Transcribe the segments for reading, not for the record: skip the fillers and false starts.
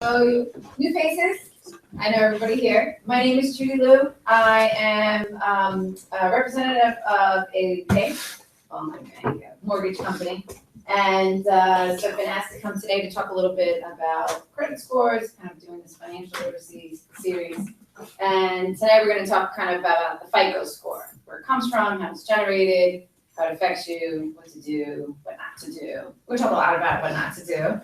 So, new faces. I know everybody here. My name is Judy Liu. I am a representative of a bank, a mortgage company. And so I've been asked to come today to talk a little bit about credit scores, kind of doing this financial literacy series. And today we're going to talk kind of about the FICO score, where it comes from, how it's generated, how it affects you, what to do, what not to do. We'll talk a lot about what not to do.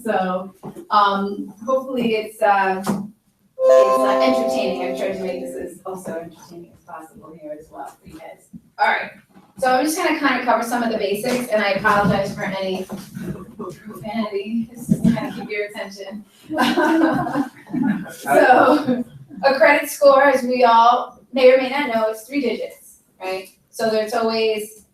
So hopefully it's entertaining. I've tried to make this as also entertaining as possible here as well for you guys. All right, so I'm just gonna kind of cover some of the basics, and I apologize for any profanity. Just to kind of keep your attention. So a credit score, as we all may or may not know, is 3 digits, right? So there's always,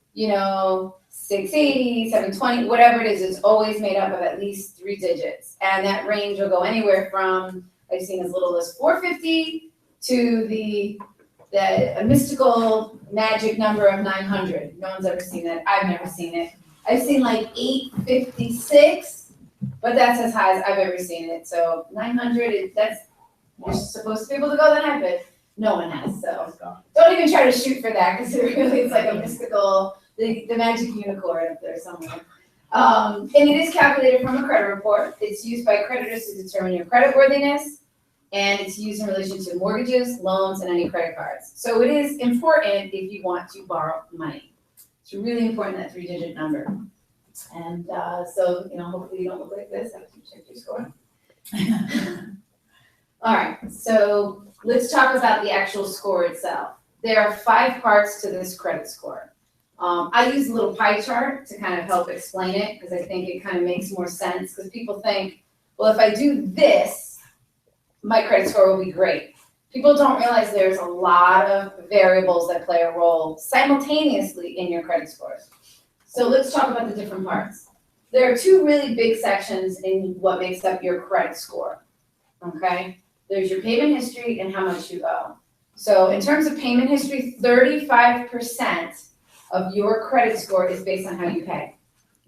680, 720, whatever it is, it's always made up of at least 3 digits. And that range will go anywhere from, I've seen as little as 450 to the mystical magic number of 900. No one's ever seen that. I've never seen it. I've seen like 856, but that's as high as I've ever seen it. So 900, you're supposed to be able to go that high, but no one has. So don't even try to shoot for that, because it really is like a mystical, the magic unicorn up there somewhere. And it is calculated from a credit report. It's used by creditors to determine your creditworthiness, and it's used in relation to mortgages, loans, and any credit cards. So it is important if you want to borrow money. It's really important, that 3-digit number. And so, hopefully you don't look like this after you check your score. All right, so let's talk about the actual score itself. There are 5 parts to this credit score. I use a little pie chart to kind of help explain it, because I think it kind of makes more sense, because people think, well, if I do this, my credit score will be great. People don't realize there's a lot of variables that play a role simultaneously in your credit scores. So let's talk about the different parts. There are 2 really big sections in what makes up your credit score, okay? There's your payment history and how much you owe. So in terms of payment history, 35% of your credit score is based on how you pay.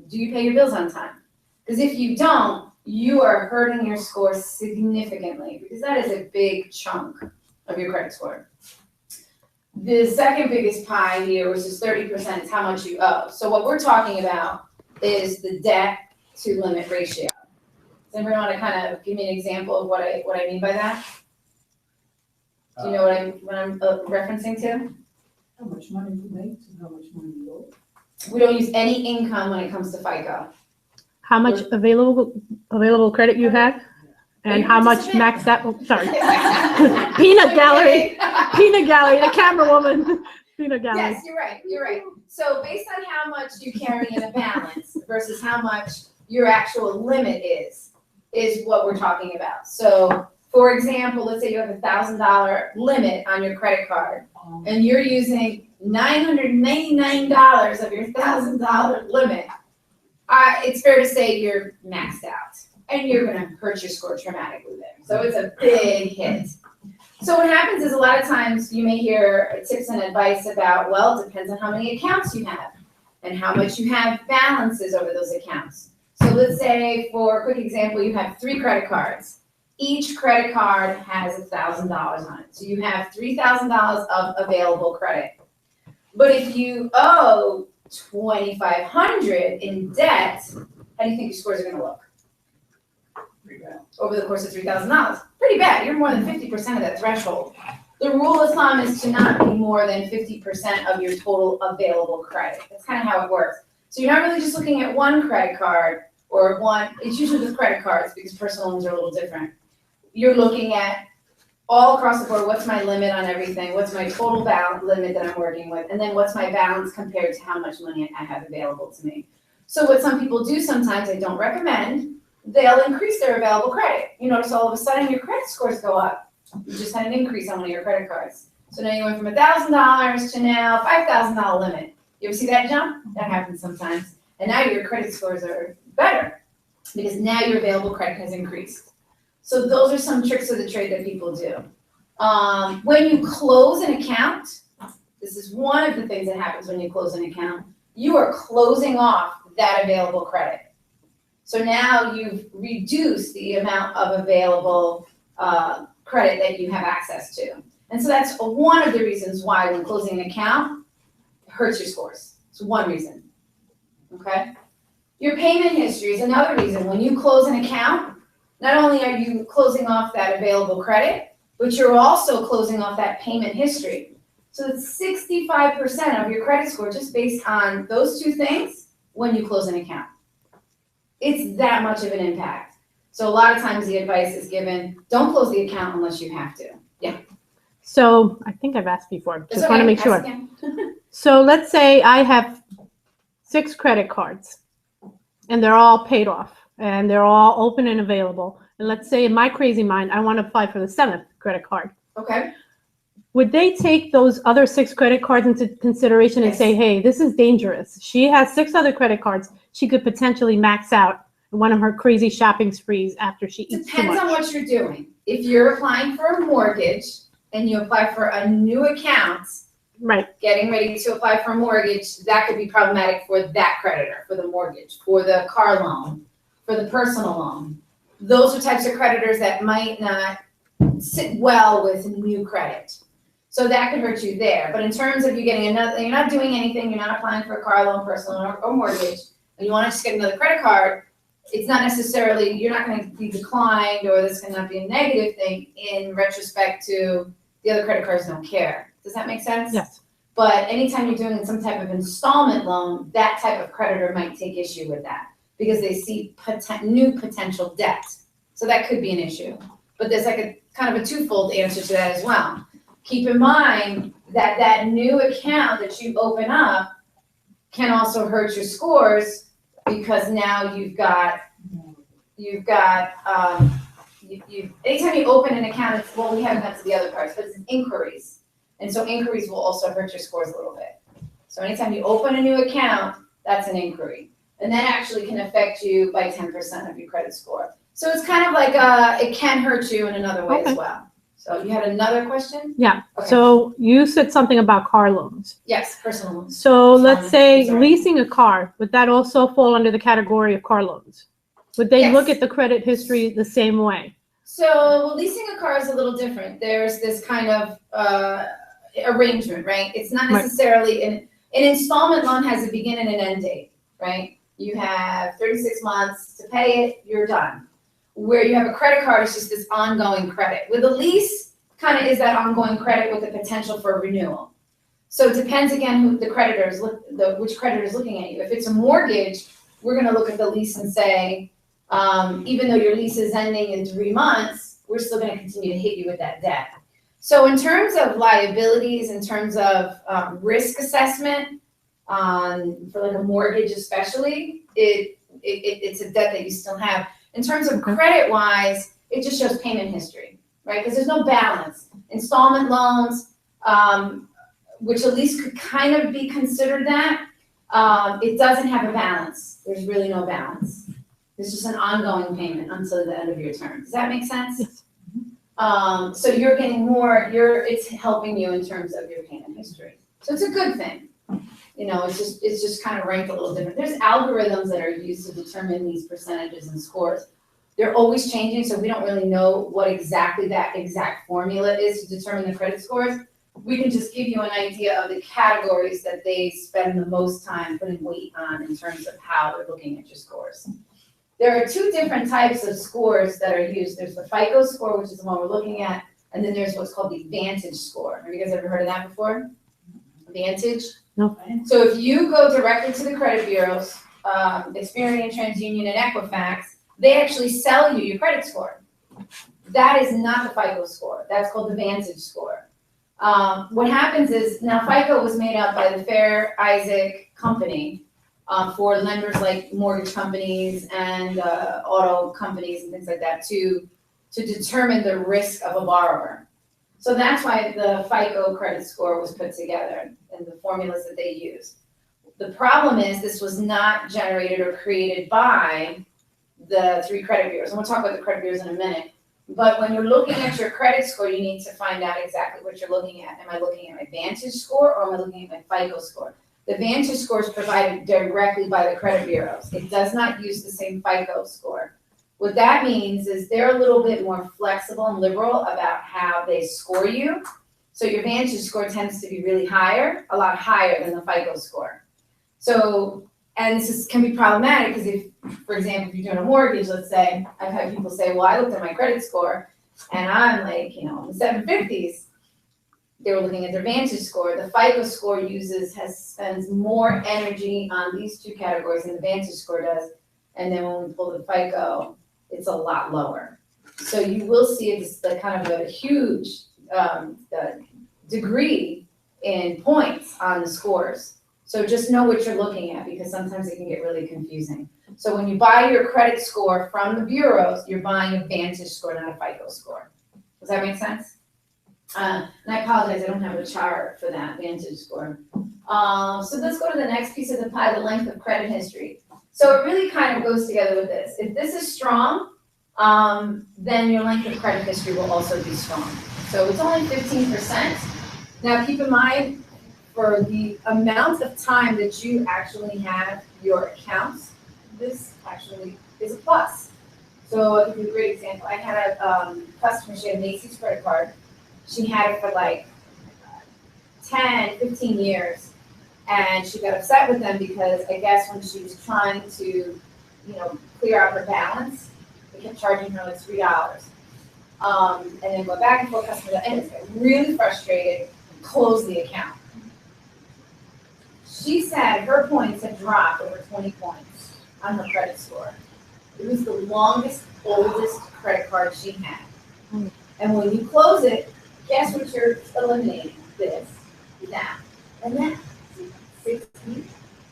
Do you pay your bills on time? Because if you don't, you are hurting your score significantly, because that is a big chunk of your credit score. The second biggest pie here, which is 30%, is how much you owe. So what we're talking about is the debt to limit ratio. Does anybody want to kind of give me an example of what I mean by that? Do you know what I'm referencing to? How much money you make and how much money you owe? We don't use any income when it comes to FICO. How much available credit you have, and how much maxed out? Sorry, peanut gallery, the camera woman, peanut gallery. Yes, you're right. So based on how much you carry in a balance versus how much your actual limit is what we're talking about. So for example, let's say you have $1,000 limit on your credit card, and you're using $999 of your $1,000 limit. It's fair to say you're maxed out, and you're going to hurt your score dramatically there. So it's a big hit. So what happens is, a lot of times you may hear tips and advice about, well, it depends on how many accounts you have and how much you have balances over those accounts. So let's say, for a quick example, you have 3 credit cards. Each credit card has $1,000 on it. So you have $3,000 of available credit. But if you owe $2,500 in debt, how do you think your scores are going to look? Pretty bad. Over the course of $3,000. Pretty bad. You're more than 50% of that threshold. The rule of thumb is to not be more than 50% of your total available credit. That's kind of how it works. So you're not really just looking at one credit card or one. It's usually with credit cards, because personal loans are a little different. You're looking at all across the board, what's my limit on everything? What's my total balance limit that I'm working with? And then what's my balance compared to how much money I have available to me? So what some people do sometimes, I don't recommend, they'll increase their available credit. You notice all of a sudden your credit scores go up. You just had an increase on one of your credit cards. So now you went from $1,000 to now $5,000 limit. You ever see that jump? That happens sometimes. And now your credit scores are better, because now your available credit has increased. So those are some tricks of the trade that people do. When you close an account, this is one of the things that happens when you close an account. You are closing off that available credit. So now you've reduced the amount of available credit that you have access to. And so that's one of the reasons why when closing an account hurts your scores. It's one reason, okay? Your payment history is another reason. When you close an account, not only are you closing off that available credit, but you're also closing off that payment history. So it's 65% of your credit score just based on those two things when you close an account. It's that much of an impact. So a lot of times the advice is given, don't close the account unless you have to. Yeah. So I think I've asked before, It's just want to okay. make sure. Ask again. So let's say I have 6 credit cards and they're all paid off and they're all open and available. And let's say in my crazy mind, I want to apply for the 7th credit card. Okay. Would they take those other 6 credit cards into consideration and Yes. say, hey, this is dangerous. She has 6 other credit cards. She could potentially max out one of her crazy shopping sprees after she eats too Depends on much. what you're doing. If you're applying for a mortgage and you apply for a new account, Right. getting ready to apply for a mortgage, that could be problematic for that creditor, for the mortgage, for the car loan, for the personal loan. Those are types of creditors that might not sit well with new credit. So that could hurt you there. But in terms of you getting another, you're not doing anything, you're not applying for a car loan, personal loan, or mortgage, and you want to just get another credit card, it's not necessarily, you're not going to be declined or this cannot be a negative thing in retrospect to the other credit cards don't care. Does that make sense? Yes. But anytime you're doing some type of installment loan, that type of creditor might take issue with that because they see new potential debt. So that could be an issue. But there's like a kind of a twofold answer to that as well. Keep in mind that that new account that you open up can also hurt your scores because now anytime you open an account, it's, well, we haven't got to the other parts, but it's inquiries. And so inquiries will also hurt your scores a little bit. So anytime you open a new account, that's an inquiry. And that actually can affect you by 10% of your credit score. So it's kind of like, it can hurt you in another way Okay. as well. So you had another question? Yeah. Okay. So you said something about car loans. Yes, personal loans. So let's say Sorry. leasing a car, would that also fall under the category of car loans? Would they Yes. look at the credit history the same way? So leasing a car is a little different. There's this kind of arrangement, right? It's not Right. necessarily an installment loan has a begin and an end date, right? You have 36 months to pay it, you're done. Where you have a credit card, it's just this ongoing credit. With a lease, kind of is that ongoing credit with the potential for renewal. So it depends again who the creditor is, which creditor is looking at you. If it's a mortgage, we're going to look at the lease and say, even though your lease is ending in 3 months, we're still going to continue to hit you with that debt. So in terms of liabilities, in terms of risk assessment, for like a mortgage especially, it's a debt that you still have. In terms of credit-wise, it just shows payment history, right? Because there's no balance. Installment loans, which at least could kind of be considered that, it doesn't have a balance. There's really no balance. It's just an ongoing payment until the end of your term. Does that make sense? Yes. So you're getting more, it's helping you in terms of your payment history. So it's a good thing. You know, it's just kind of ranked a little different. There's algorithms that are used to determine these percentages and scores. They're always changing, so we don't really know what exactly that exact formula is to determine the credit scores. We can just give you an idea of the categories that they spend the most time putting weight on in terms of how they're looking at your scores. There are 2 different types of scores that are used. There's the FICO score, which is the one we're looking at, and then there's what's called the Vantage score. Have you guys ever heard of that before? Vantage? No. So if you go directly to the credit bureaus, Experian, TransUnion, and Equifax, they actually sell you your credit score. That is not the FICO score. That's called the Vantage score. What happens is, now FICO was made up by the Fair Isaac Company for lenders like mortgage companies and auto companies and things like that to determine the risk of a borrower. So that's why the FICO credit score was put together and the formulas that they used. The problem is this was not generated or created by the 3 credit bureaus. And we'll talk about the credit bureaus in a minute. But when you're looking at your credit score, you need to find out exactly what you're looking at. Am I looking at my Vantage score or am I looking at my FICO score? The Vantage score is provided directly by the credit bureaus. It does not use the same FICO score. What that means is they're a little bit more flexible and liberal about how they score you. So your Vantage score tends to be really higher, a lot higher than the FICO score. So, and this can be problematic because if, for example, if you're doing a mortgage, let's say, I've had people say, well, I looked at my credit score and I'm like, in the 750s. They were looking at their Vantage score. The FICO score spends more energy on these two categories than the Vantage score does. And then when we pull the FICO, it's a lot lower. So you will see a kind of a huge degree in points on the scores. So just know what you're looking at because sometimes it can get really confusing. So when you buy your credit score from the bureaus, you're buying a Vantage score, not a FICO score. Does that make sense? And I apologize, I don't have a chart for that Vantage score. So let's go to the next piece of the pie, the length of credit history. So it really kind of goes together with this. If this is strong, then your length of credit history will also be strong. So it's only 15%. Now keep in mind, for the amount of time that you actually have your accounts, this actually is a plus. So I'll give you a great example. I had a customer, she had a Macy's credit card. She had it for like 10, 15 years. And she got upset with them because I guess when she was trying to, clear out her balance, they kept charging her like $3. And then go back and forth, customer, and it's got really frustrated, and closed the account. She said her points had dropped over 20 points on her credit score. It was the longest, oldest credit card she had. And when you close it, guess what you're eliminating? This, that, and that. 60.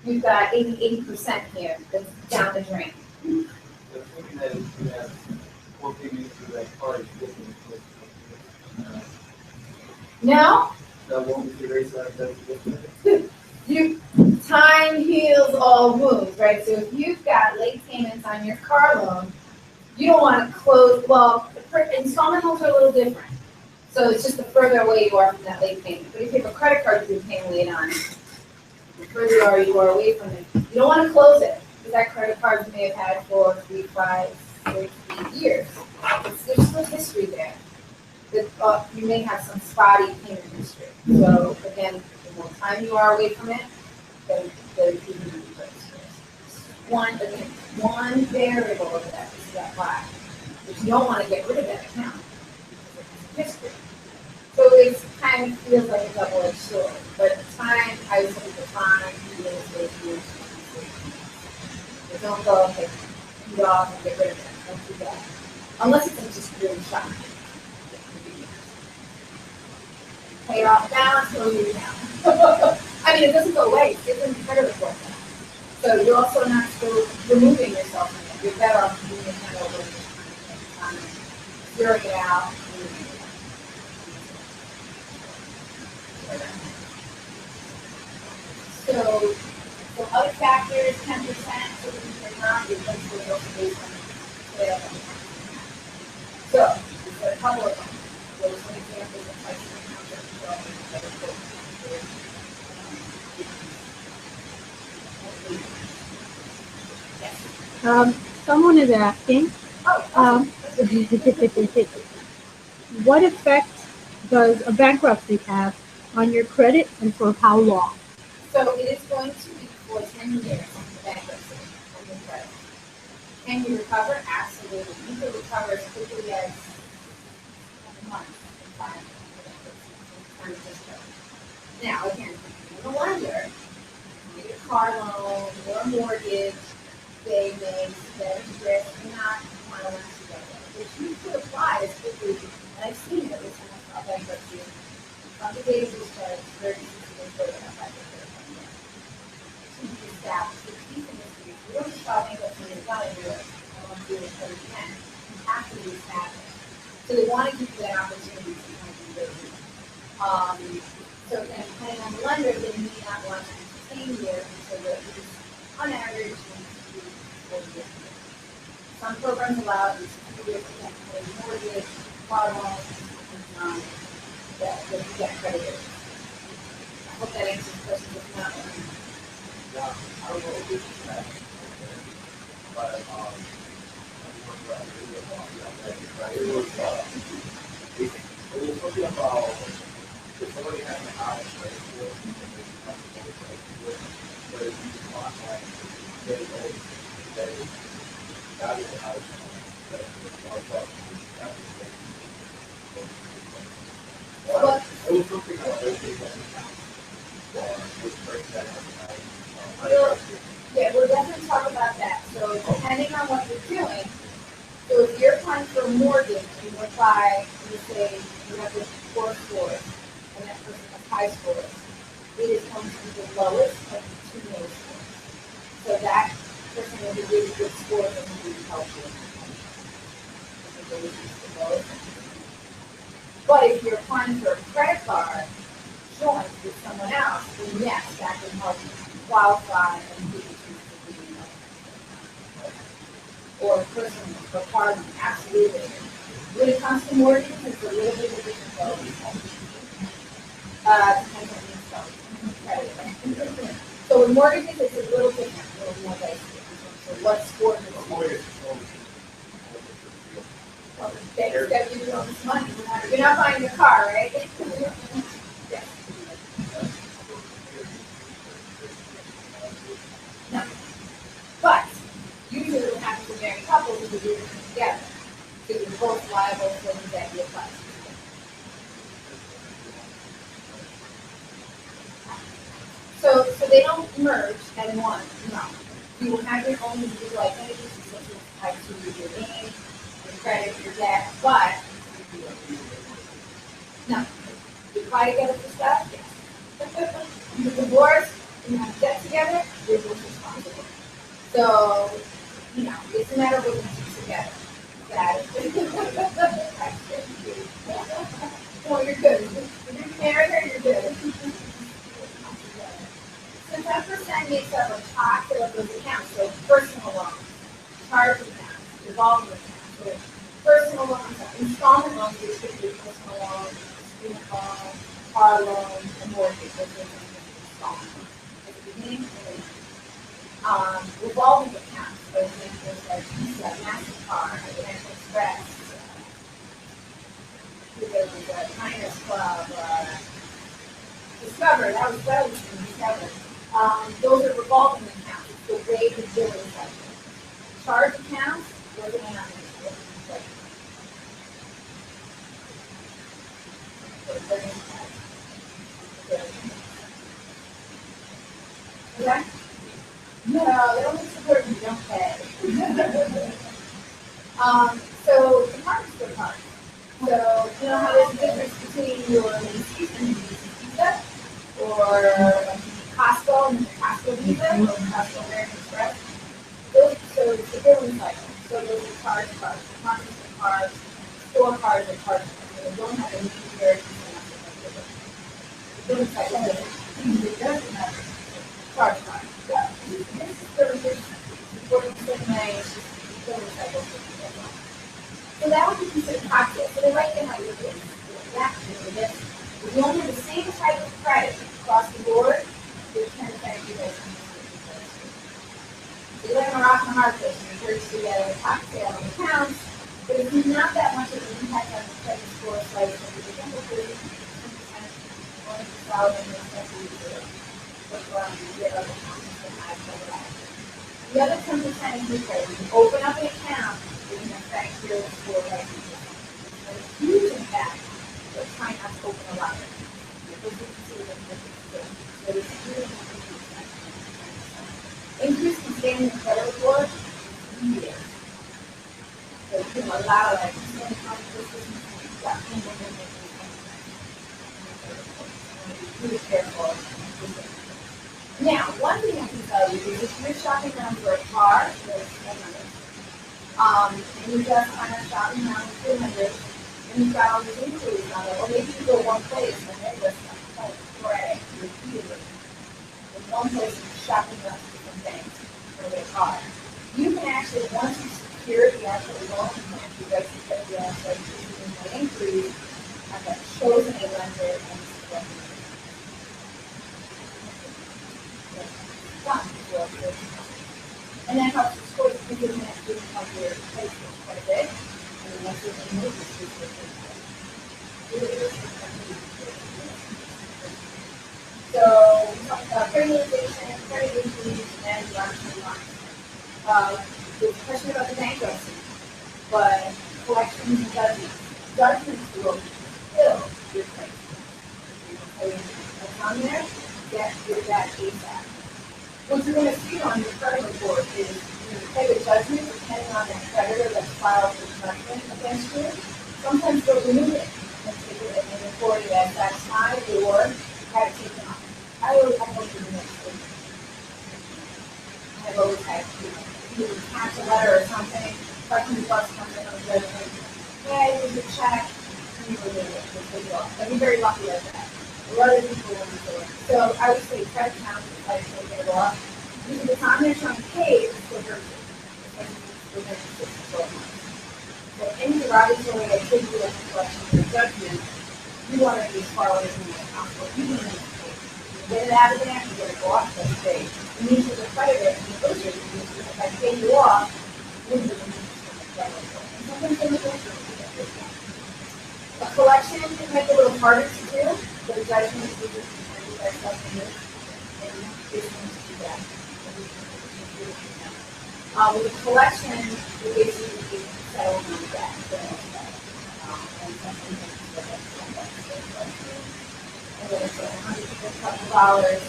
You've got 80% here that's down the drain. The thing that is, you have 4 payments to that card is different. No, That won't be erased out of time heals all wounds, right? So if you've got late payments on your car loan, you don't want to close, well, installment loans are a little different. So it's just the further away you are from that late payment. But if you have a credit card you've been paying late on, the further you are away from it. You don't want to close it, because that credit card you may have had for 3, 5, 6, 8 years. There's still history there. But you may have some spotty payment history. So again, the more time you are away from it, the even the one variable of that is that lag. But you don't want to get rid of that account. History. So it kind of feels like a double-edged sword. But time, I would say the time, years. But don't go and beat off and get rid of it. Don't do that. Unless it's just really shocking. Pay it off balance, or leave it down. I mean, it doesn't go away. It's in the credit report. So you're also not still removing yourself from it. You're better off doing it kind of over zeroing it out. So other factors, 10%, so that you cannot be based on sale. So there's a couple of them. There's some examples of types of Someone is asking, what effect does a bankruptcy have on your credit and for how long? So it is going to be for 10 years bankruptcy on your credit. Can you recover? Absolutely. You can recover as quickly as a month. Now, again, if you're a lender, you get a car loan or a mortgage, they may set a risk and not want to last together. But you could apply as quickly, and I've seen it every time I file bankruptcy. On the date of discharge, 30 days later, I'm back to established. The key thing is you don't just file bankruptcy and done and you're I want to do it until you can. You have to be established. So they want to give you that opportunity to kind of do it. So again, depending on the lender, they may not want to entertain you until at least on average 4 years. Some programs allow at least 2 years to pay mortgage, car loan, that get accredited. I hope that answers the question. If not, Now, I don't know if this is that, but, it was something about if somebody has a house, right, but if you want like get it old, that is that is the house that Well, it was something about everything that was break that yeah, we'll definitely talk about that. So depending on what you're doing, so if you're applying for a mortgage, you apply, you say you have this 4 scores, and that person has high scores, it is going to be the lowest of the 2 lowest scores. So that person with a really good score is going to be helpful. But if you're applying for a credit card joint with someone else, then yes, that can help you qualify and give you to be or a person for pardon, absolutely. When it comes to mortgages, it's a little bit of a different boat. Depends on the credit. So with mortgages, it's a little different, a little more basic. So what score do you Thanks, that you own this money. You're not buying a car, right? Yes. No. But usually what happens in married couples is you do it together. So you're both liable for the debt you apply. So they don't merge and one, no. You will have your own individual identities, such as tied to your name, your credit, your debt, but no. You apply together for stuff, yes. You divorce, you have debt together, you're both responsible. So, it's a matter of looking at it together. Got it. No, you're good. If you're married or you're good. So 10% makes up a pocket of those accounts, so personal loans, charge accounts, revolving accounts, so personal loans, installment loans, which could be personal loans, student loans, car loans, and mortgage, those are installment loans. At the beginning, revolving accounts, so things like Visa, MasterCard, American Express, Diners Club, Discover, that was in Discover. Those are revolving accounts, it's the way the billing cycle. Charge accounts, those are not okay? No, they don't need support if you don't pay. So department store cards. So you know how there's a difference between your Macy's and your Visa, or Costco and Costco Visa, or Costco American Express. So it's the billing cycle. So those are charge cards, department store cards, store cards, and cards. So they don't have a meter. The billing cycle doesn't have charge cards. Yeah. This is the important billing cycle. So that would be considered cocktail. So they write down how you're doing that, this. If you only have the same type of credit across the board, there's 10 effects you guys can do. You live in a rock and a hard place, and you're to get a cocktail of accounts, but it's not that much of an impact on the credit score, like if you begin with 30%, 1,000, especially the other accounts that have that. The other 10% is your credit. You open up an account, it can affect your score by 2%. There's a huge impact, but try not to open a lot. So it's really increase in standing credit report, years. So a lot of like standing really careful. Now, one thing I can tell you is if you're shopping around for a car, and you just kind of shopping around for 200, and you've got all these inquiries on it, or maybe you go one place and they just credit repeatedly. In one place you're shopping around for different things for their car. You can actually, once you secure the actual loan, you can actually go to the actual inquiry, and that shows a lender and it's done. So, we talked about criminalization, credit issues, and large lines. There's a question about the bankruptcy, but collections and judgments. Judgments will kill your credit. So, what's on there? Get rid of that ASAP. What you're gonna see on your credit report is you pay the judgment depending on the creditor that's filed the judgment against you. Sometimes they'll remove it and take it and report it as satisfied or have it taken off. I always have to do next week. I've always had to either catch a letter or something, $500 something on the judgment. Hey, here's your check. You remove it, just take it off. I'd be very lucky at that. A lot of people won't do it. So I would say credit counts is like take it off. Because the time they're trying to pay is still very good. Within 6 to 12 months. So any derogatory activity of the collection or judgment, you want to be as far away from the possible. You need to pay. You get it out of there, you get it off, that's great. It means that the creditor can negotiate with you. If I pay you off, you're going to be sometimes they negotiate with you. A collection can make it a little harder to do, but a judgment is usually the best something is, and it's going to do that. With a collection, you basically settle on the debt for the most part. And something that's and then it's $100,000.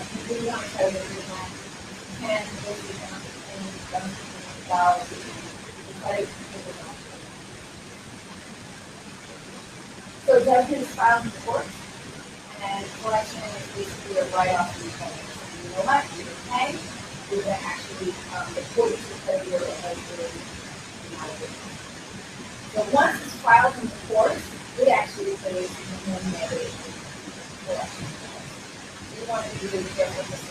You really want to try to do that. And if you can, and $7,000, you try to keep it on. So judgment is filed in court, and collection is basically a write-off in the credit. You know what? You can pay. You're going to actually report it to the creditor as you're not a business. So once it's filed in the court, it actually says minimum negative collection. You want to be really careful with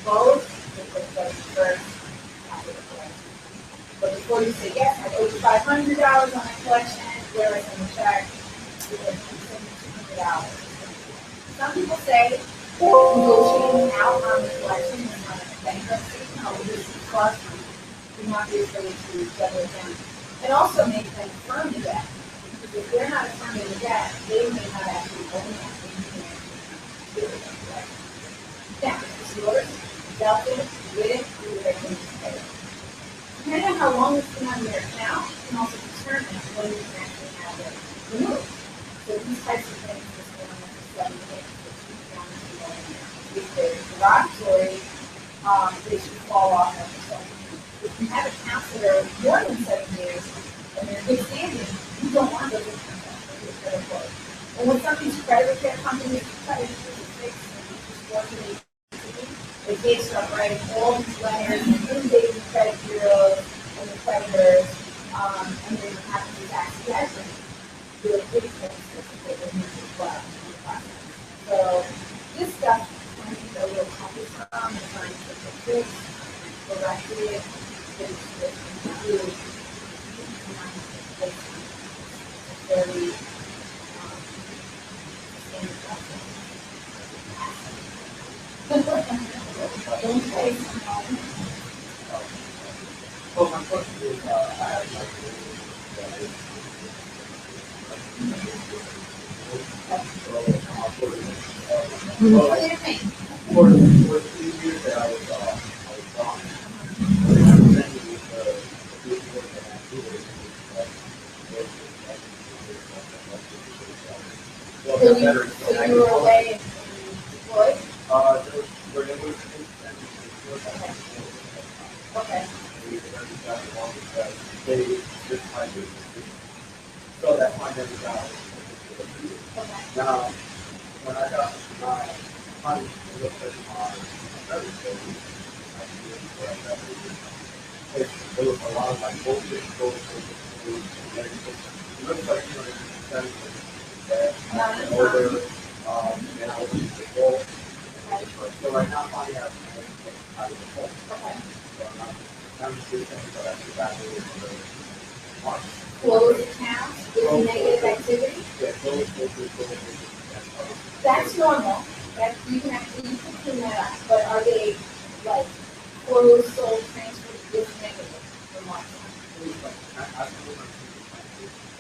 both because it goes first after the collection. But before you say yes, I owe you $500 on my collection, where is the check? $200. Some people say negotiating out on the collection is not a bankruptcy. No, this is cost. You want the ability to settle it down. And also make them firm the debt. Because if they're not affirming the debt, they may not actually own that. They can't do it. Now, it's yours, you dealt it, you did it, you were ready to pay it. Depending on how long it's been on your account, you can also determine when you can actually have it removed. So these types of things is going to 7 days. If they're derogatory, they should fall off of the second. If you have accounts that are more than 7 years and they're good standing, you don't want those accounts to credit card. And when some of these credit repair companies try to do the fix and just work with they start writing all these letters and inundating the credit bureaus and the creditors, and then you have to do tax judgment. Do a big thing that they need as well in the process. So this stuff can be a little cumbersome and trying to fix, correct it, very standard process. Don't say something. Well, my question is, I have like What do you think? for the 3 years that I was gone, I represented with the people that I do it. Well, So the better. you were away and deployed? There was Okay. They just kind of, so that's why I never got it. Okay. Now, when I got my money, it looked at my credit score, I didn't correct that. There was a lot of like bullshit, it looks like, you know, that I'm older, and I was the goal. So right now, I have out of the hole. Okay. So I'm just doing things that I should back over to the market. Close accounts with negative activity? Yeah, those. That's normal. That you can actually clean that up. But are they like closed, sold, transferred with negative remarks?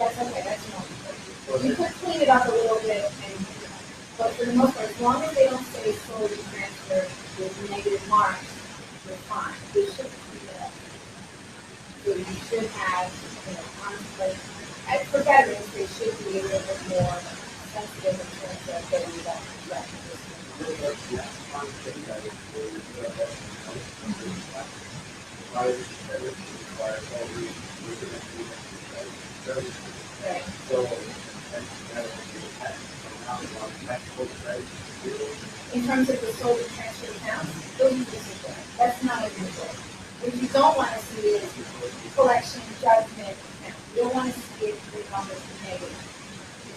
That's okay, that's normal. You could clean it up a little bit and, but for the most part, as long as they don't say solely transfer with negative marks, you're fine. They should clean it up. So you should have, honestly, as for veterans, they should be a little bit more sensitive in terms of getting that recognition. Right. In terms of the solely transfer accounts, those are disciplinary. That's not unusual. What you don't want to see is collection judgment account. You don't want to see it with numbers negative.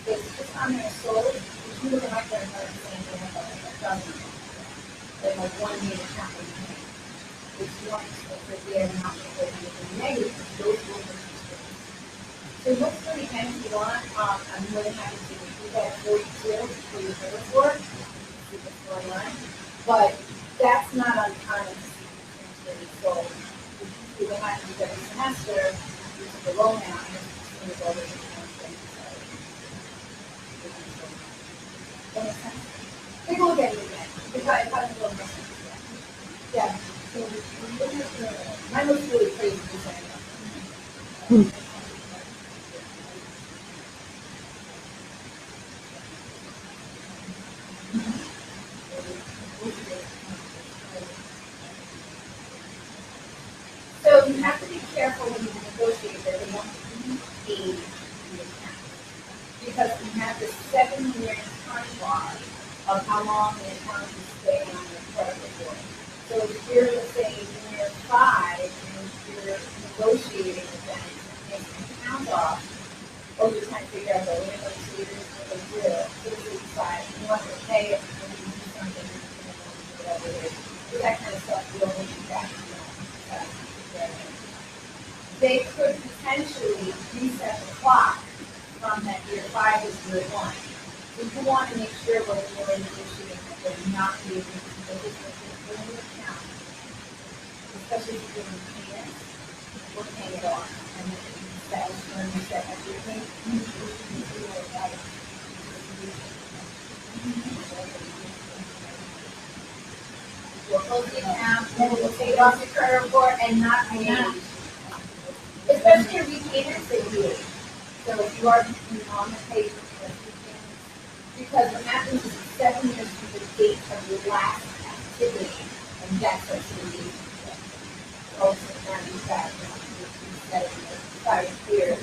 Because it's just on there sold, if you look at my credit card and saying they have like doesn't, then like one main account will be negative. If you want to see that they are not negative, those will be disciplinary. So it looks pretty nice if you want. I'm more than happy to do that for you too, for your credit score. See what's going on. But that's not uncommon to see transferred sold. If you have to do every semester, you took a loan out and it's going to go to the transfer. That makes sense? Take a look at it again. If I don't know what yeah. So mine looks really crazy design. So you have to be careful when you negotiate that they want to be paid in the account. Because we have this 7-year time bar of how long the account will stay on the credit report. So if you're, let's say, in year 5, and you're negotiating with them to take the account off, or you're trying to figure out the negotiators what they do, so they decide you want to pay it, or you do something, whatever it is. So that kind of stuff you don't need to back. They could potentially reset the clock from that year 5 to year 1. So you want to make sure when you're negotiating that they're not be able to do this with the account, especially if you're doing payments, we're paying it off. And then that is when you set everything. We'll close the account, then we'll take it off the credit report and not pay it. Especially your repayments, they do. So if you are on the pay for repayments, because what happens is 7 years from the date of your last activity, and that's what's the date. Also, now you've got 5 years.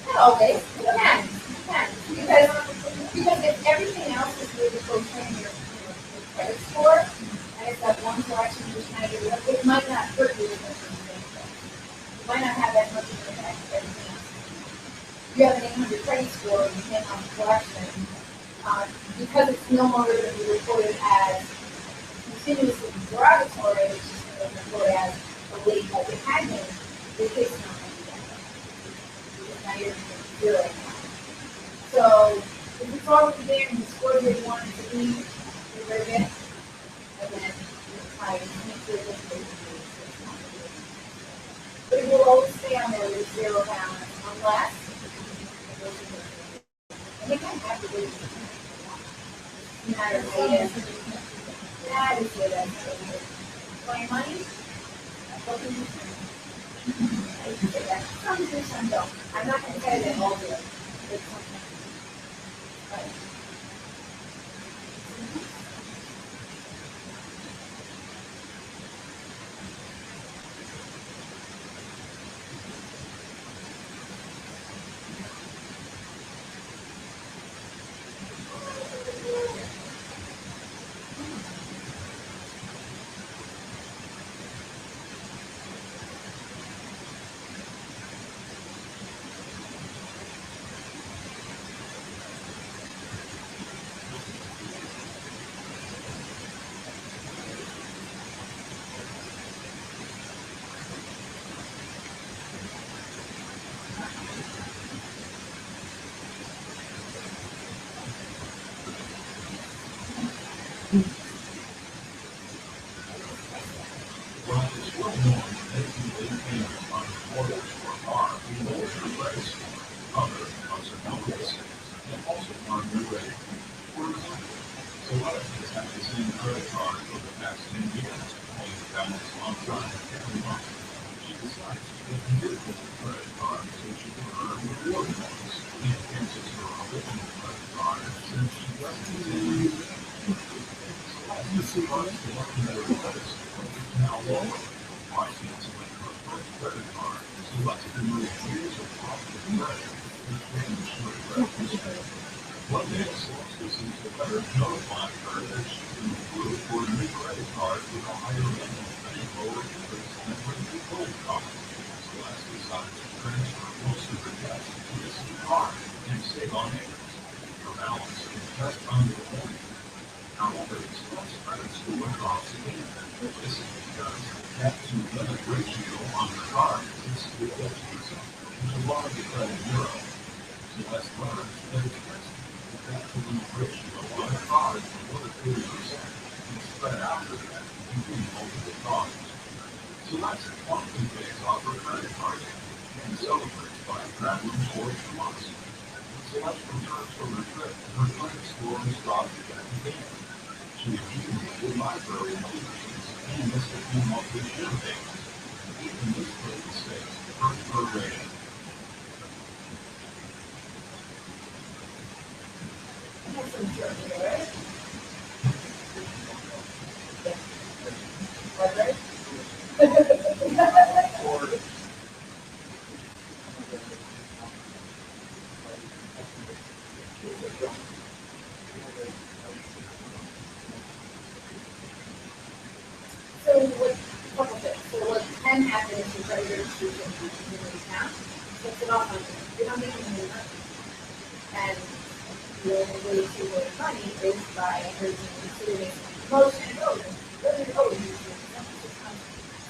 Not always, it depends. Because if everything else is really portraying your credit score, and it's that one collection you're trying to get rid of, it might not hurt you as much as you think. You might not have that much of an impact as everything else. You have an 800 credit score and you can't on the collection, because it's no longer going to be reported as continuously derogatory, it's just going to be reported as a late like it had been, the case is not going to be that way. Because now you're zero now. So if it's already there and you scored where you want it to be, you're very good. And then I make sure that but it will always stay on there with zero balance unless and they can have to do it. No matter what it is. That is what I'm saying. For your money, what can you say? I can say that. Some do, some don't. I'm not going to say that all do it. It's something. Right. That's some Germany, right? That's right. So what, couple things, so what can happen is your creditors choose to use an account, puts it off on you, you don't make any money. And the only way to make money is by encouraging you to make promotion,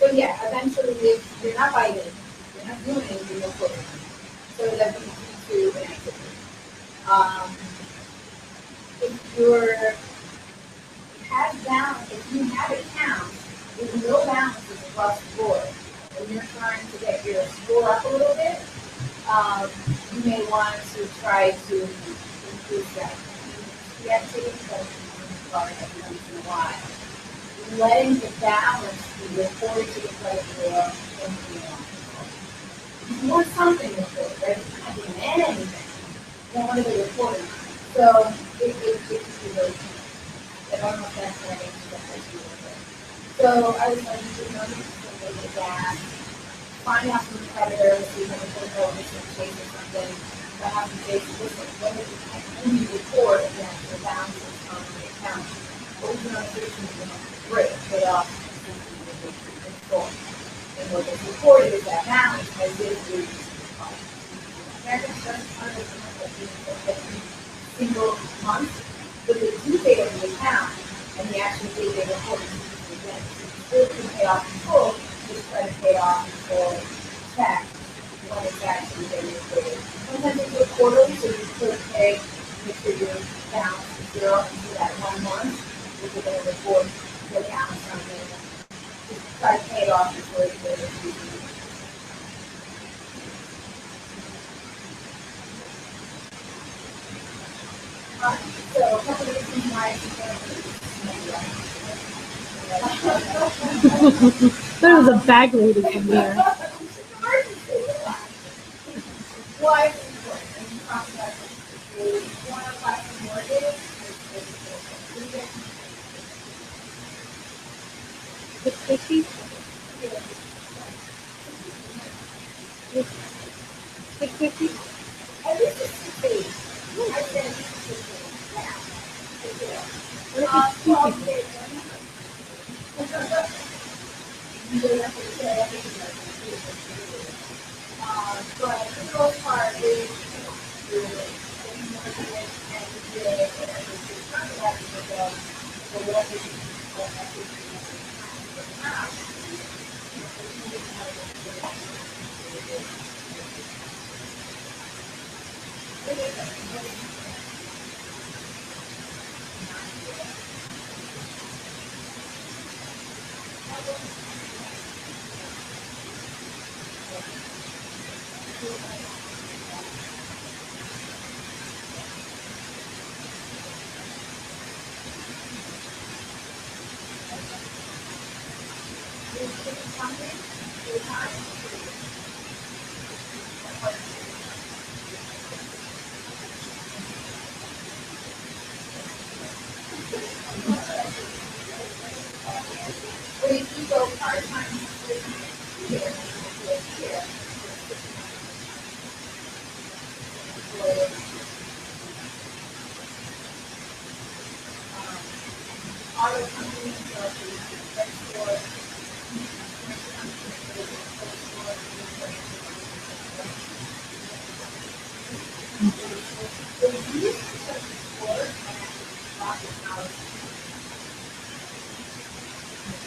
so yeah, eventually if you're not biting, you're not doing anything, you'll quit. So that leads you to an activity. If you have accounts with no balances across the board, and you're trying to get your score up a little bit, you may want to try to improve that. The activity that you start every once in a while. Letting the balance be reported to the credit bureau and you want something reported, right? You're not doing anything. You don't want to be reported. So it can be really key. I don't know if that's what I answered that question. So I was like, you know, you can make that. Find out from the creditor, see if they can go with some change or something. I have to say, listen, when you report against the balances on the account, organizations are great, pay off in full. And what is reported is that balance has been reduced. American Express every single month, but the due date of the account and the actual date they report is again. Still can pay off in full, just try to pay off in full check when it's actually getting reported. Sometimes it's quarterly, so you could pay, make sure your balance is zero into that 1 month, if you're going to report your balance on the just try to pay it off before it's ready to be. So a couple of reasons why There was a bag lady from here. why is it important? And you talk about this, you want to apply for mortgage, $650? $650? at least it's 6 days. I said at least 6 days. Yeah. Well, okay. You don't have to say everything like this. But for the most part, we do it. Auto companies like the credit score. They use credit score and profit hours.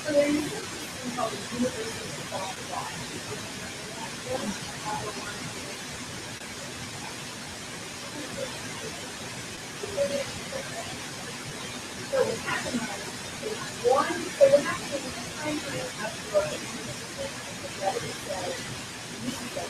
So they're using something called the universal default law. So what happened was, one, so what happened is the time frame of your credit says, you said,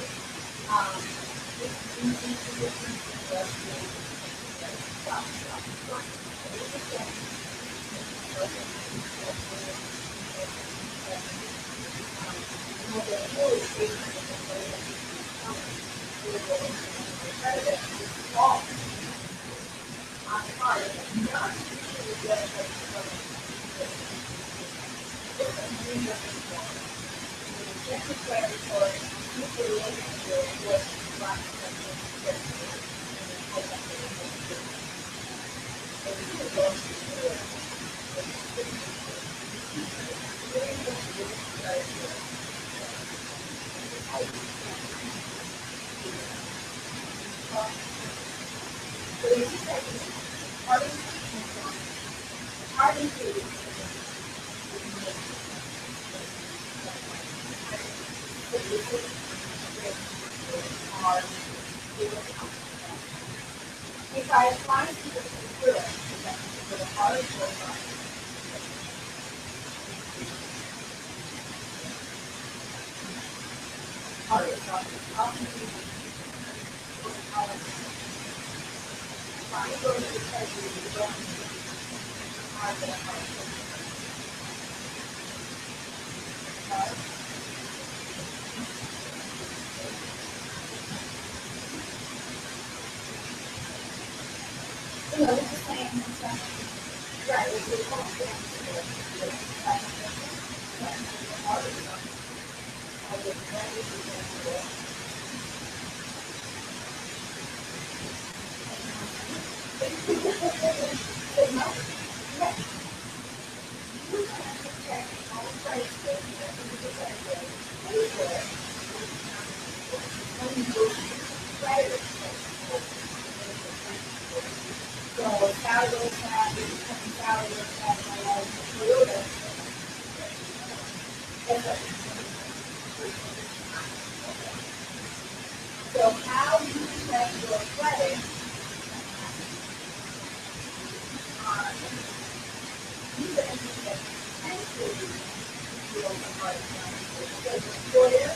if I apply to the computer, for the hard work, you know, it's the same stuff. Right, it's the So how you check your credit these are entries that potentially feel the hard time. So the employer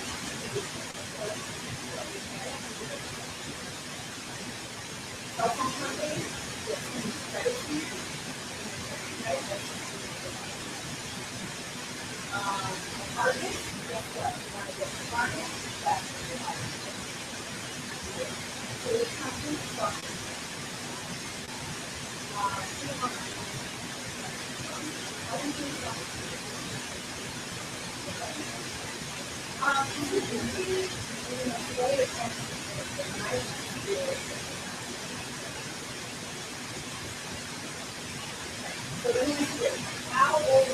telephone company that sends credit to you. Apartment, guess what? You want to get the apartment, that's what you want. So the company from so let me ask you, how old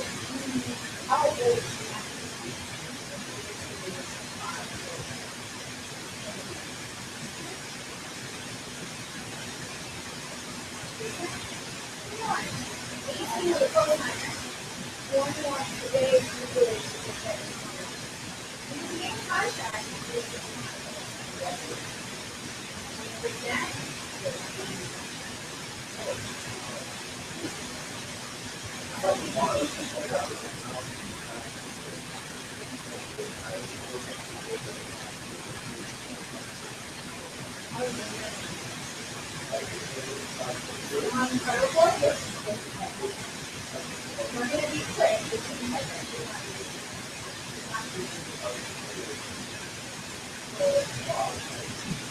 we're going to be quick.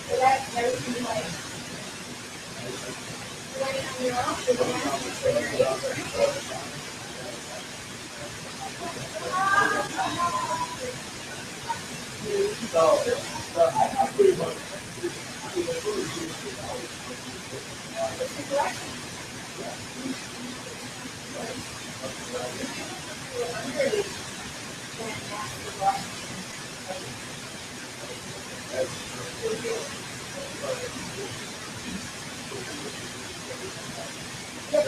So that's everything like writing on your own. So you have to say your age or anything. So I pretty much Or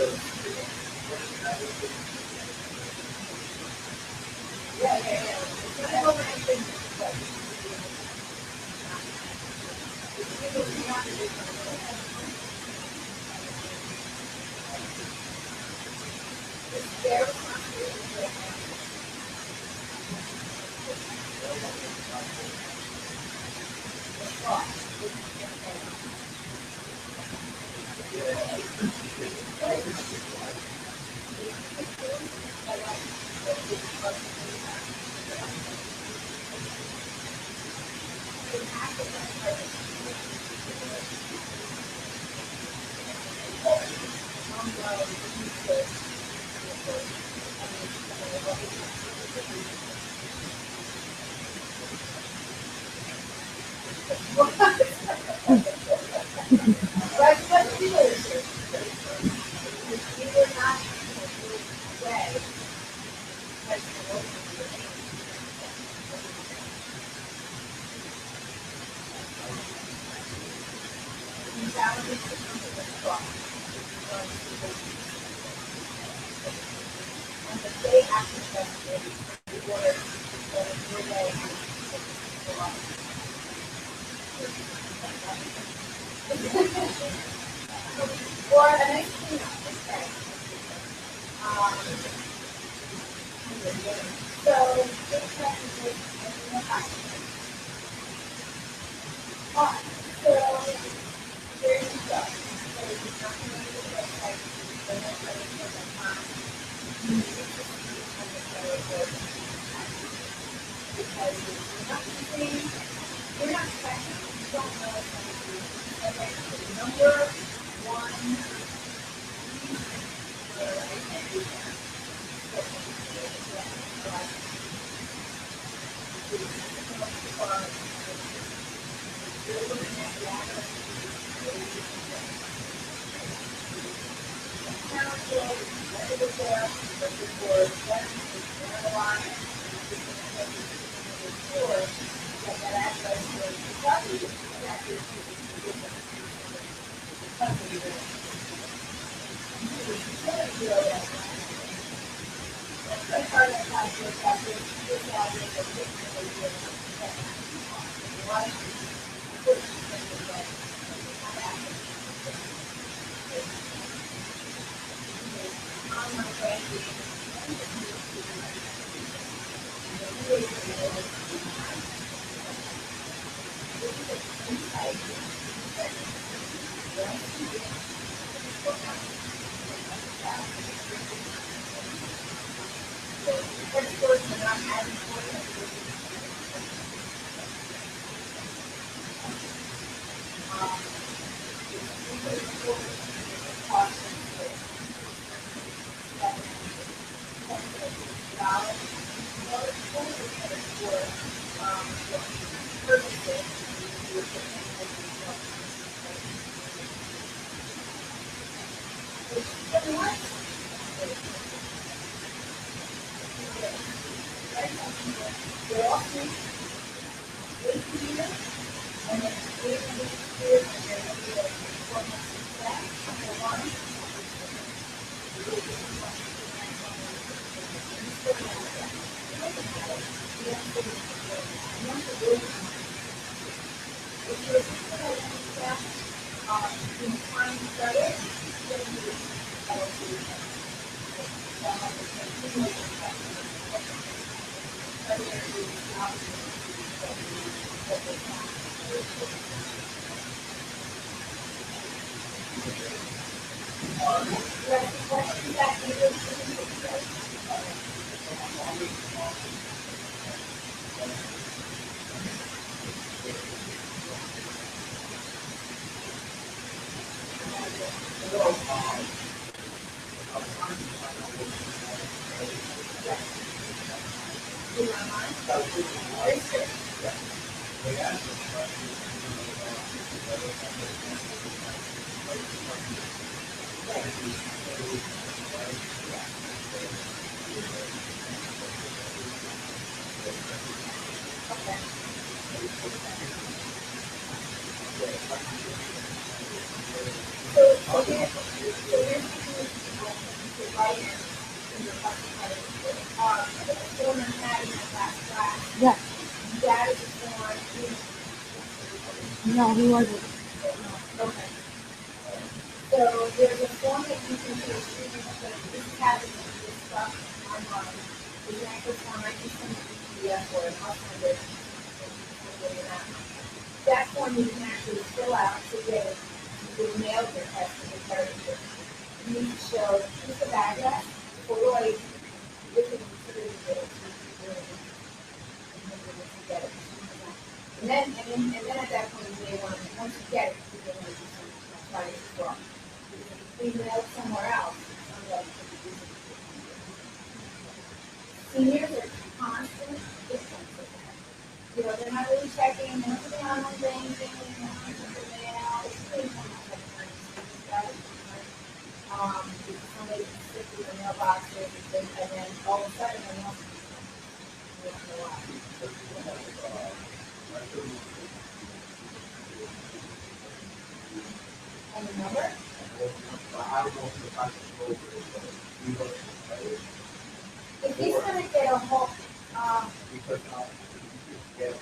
a nice cleanup, okay. So, this question is, alright, so, there you go. So, it's not going to be the website, the website.com. You need to see on the website. Because you're not using, you're not checking, you don't know what's going to be. Okay, so number one, I can't do that. right in your fucking credit report. The form I had in that last class, Yes. that is a form, No, he wasn't. okay. So there's a form that you can do, but this has this stuff online. There's an actual form, I can send it to PDF or I'll send it. That form you can actually fill out today, you will mail your test to the character. You need to show proof of address, Polaroid, with the certificate. And then at that point, you may want to, once you get it, you may want to do some private work. If you mail it somewhere else, somebody could be using it. Seniors are constant victims of that. You know, they're not really checking, they're not putting on one thing, they're not putting the mail, it's really kind of like somebody can stick with the mailboxes, and then all of a sudden, they're not. You don't know why. And the number? I don't know if I can go over it, but we look at it. If he's gonna get a whole, Because get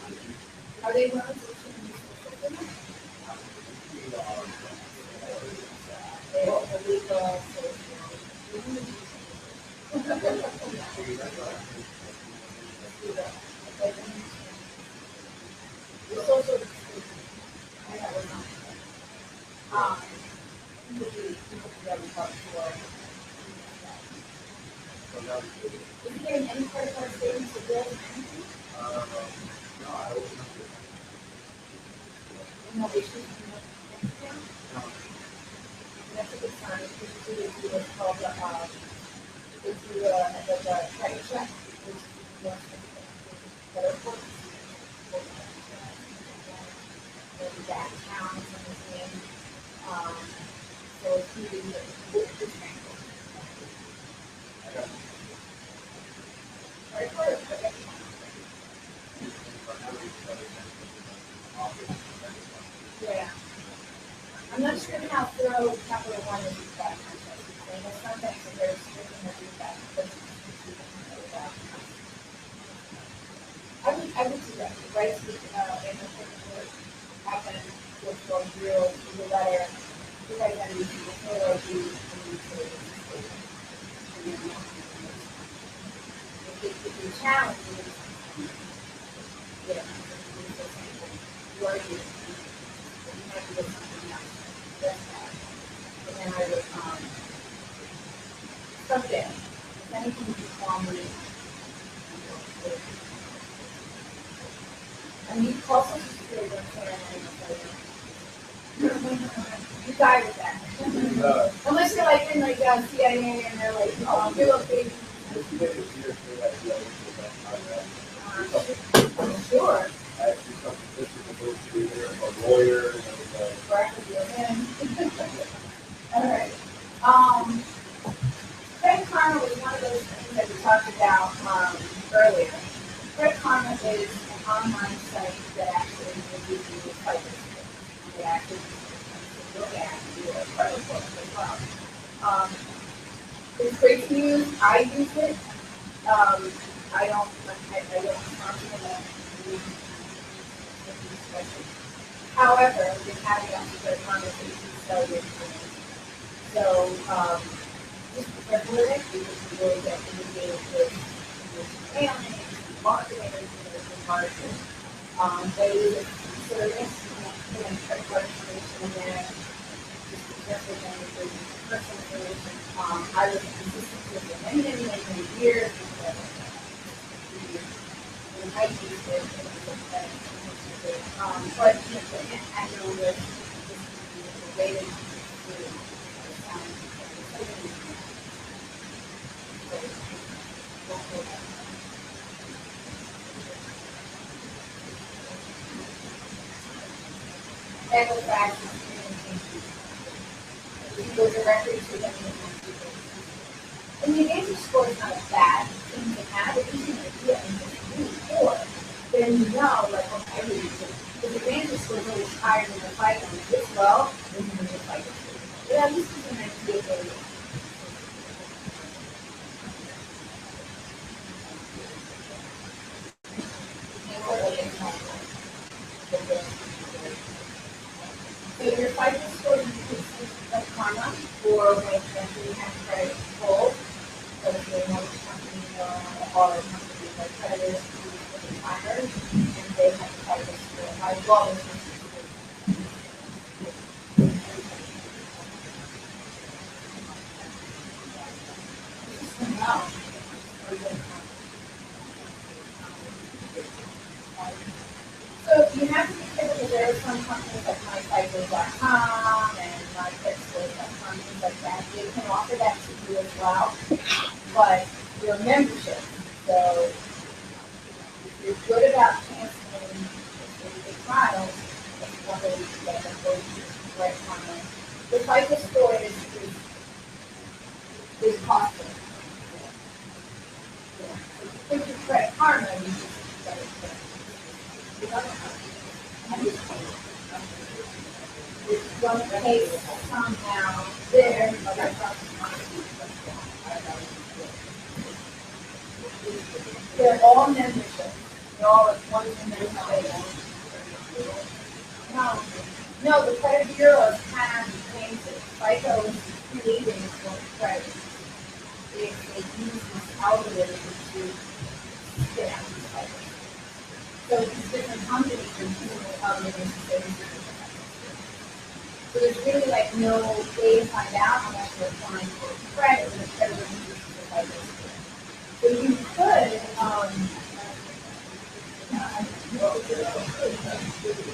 are they willing to change the system? They are illegal, so. The social. I have a number. You could be every part for. Is he getting any credit card statements or bills or anything? no, I don't know. No issues in the bank account? That's a good sign, because you do what's called if you, like a credit check, which is more better for. And that account is in his name, so if you do this bank. Credit card or credit card? Yeah. I'm not sure how thorough Capital One is with that process. I know some banks are very strict in their feedback, but I would suggest, right, to, in the report, have them go through the letter, you guys have to use the photo, if you challenge it, yeah, you are using, you have to do something else. That's that. And then I would, someday, if anything, you call me. I mean, you call social security, don't say you guys with that. Unless you're like in like CIA and they're like, oh, you're okay. Sure. A lawyer and everything. All right. Credit Karma was one of those things that we talked about earlier. Credit Karma is an online site that actually will give you a credit score. It actually look at your credit score as well. It's great to use. I use it. I don't confident that however, the caveat is that conversations sell your time. So, just be careful with it because you really get inundated with family, marketing, and marketing. They use it for service, put in credit card information in there. Just be careful with anything, personal information. I was consistent with it many years. I use it, but I know that the way that and the fact that you go directly to them. And the advantage score is not a bad thing to have. It gives you an idea and just really poor. Then you know, like, okay, the advantage score is always higher than the fight when you this low, then you're going to fight. Yeah, this is an idea for you. So your FICO score increases like karma, or when you have credit pulled, so if you're a mortgage company or a company like creditors who are retired, and they have a FICO score, by law, it's no. So you have to be careful, there are some companies like myFICO.com and myFICO.com, things like that, they can offer that to you as well, but your membership, so if you're good about canceling the trials, that's one way you can get them, or you can write comment. The FICO score is costly. Yeah. So if you put your Credit Karma, you just get it. You're going to pay somehow there, but that's not. They're all membership. They're all at one membership. No, the credit bureaus have changes. FICO is creating for credit. They use this algorithm to get out these FICO. So these different companies are using the algorithm to get into the So there's really like no way to find out unless you're applying for credit when the credit uses the FICO score. So you could,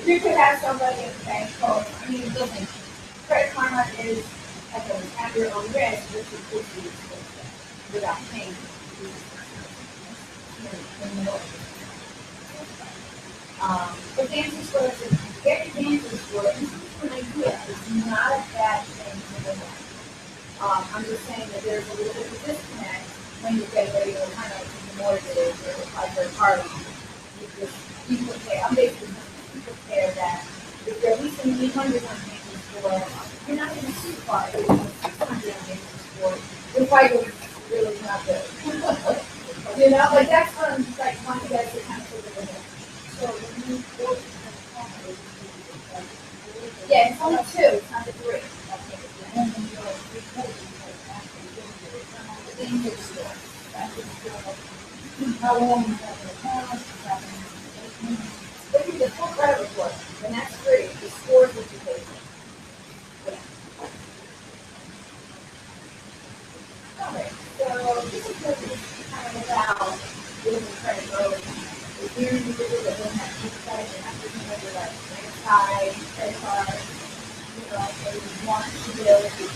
you could have somebody in the bank call, I mean, listen, Credit Karma is at your own risk, which is good for you without paying. But Fancy Score is, get your Fancy Score, this is an idea, it's not a bad thing to look at. I'm just saying that there's a little bit of a disconnect when you get ready to kind of mortgage or apply for a car loan. You prepare, I'm basically prepare that if you're at least in 800 on Fancy Score, you're not going to be too far, if you're 600 on Fancy Score, your FICO is really not good. You know, like that's what I'm like wanting you guys to kind of figure it out. So when you go to yeah, it's only 2, it's not the 3. How long is that going to last? Look at the full credit report, and that's free, the scores that you pay for. Okay, so this is what it's kind of about getting the credit rolling. If you're an individual that doesn't have good credit, you have to remember like credit card, credit card, you know, they want to be able to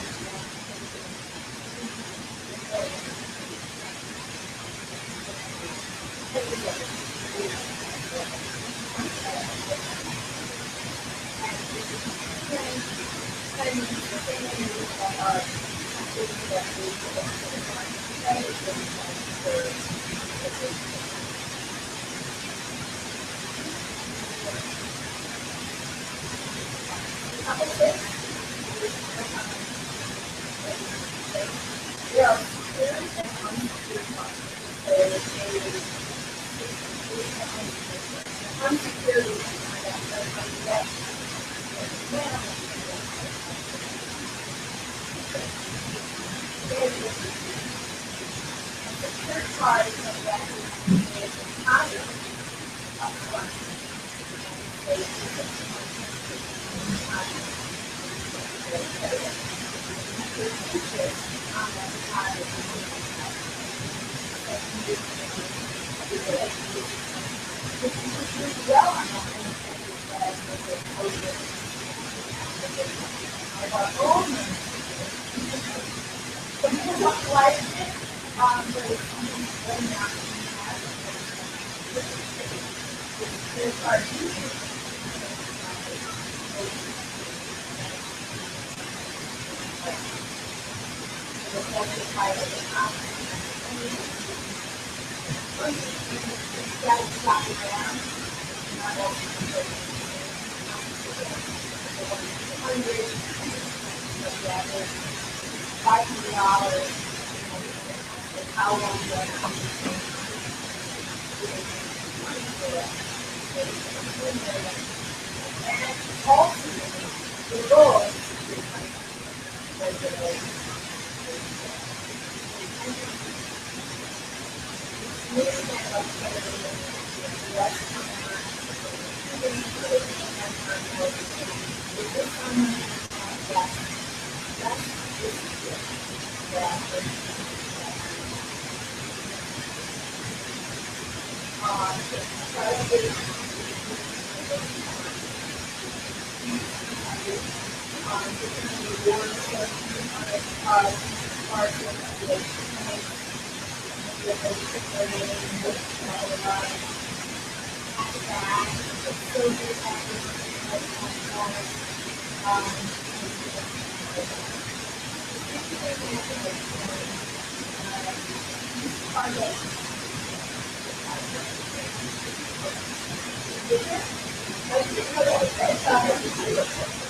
The goal is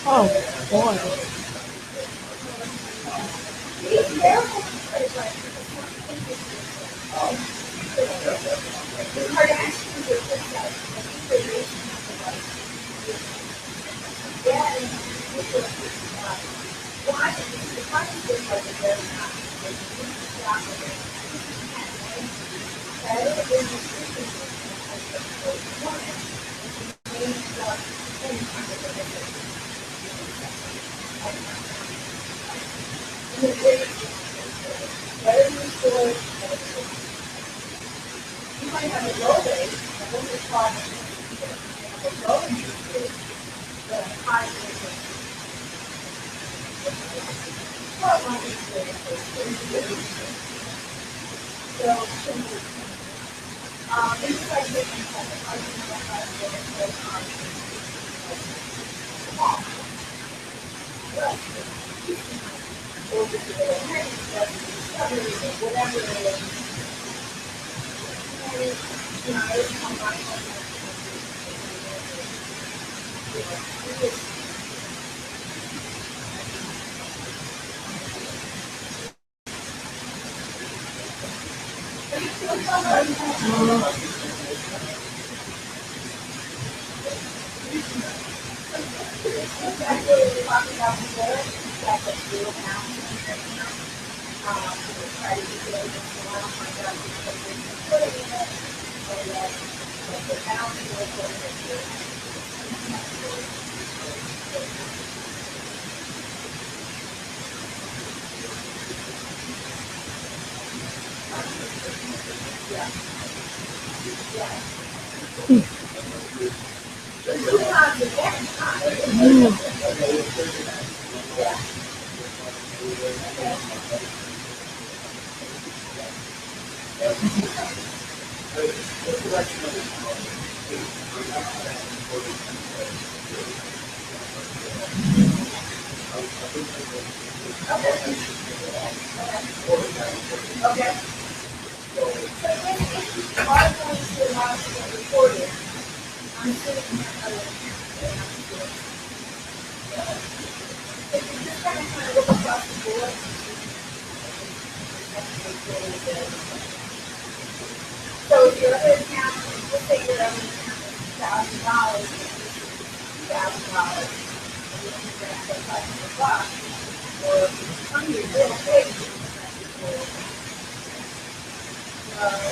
Oh, boy. So if your other account, let's say your other account is $1,000, $2,000, and you only get $500, or some of your bill pays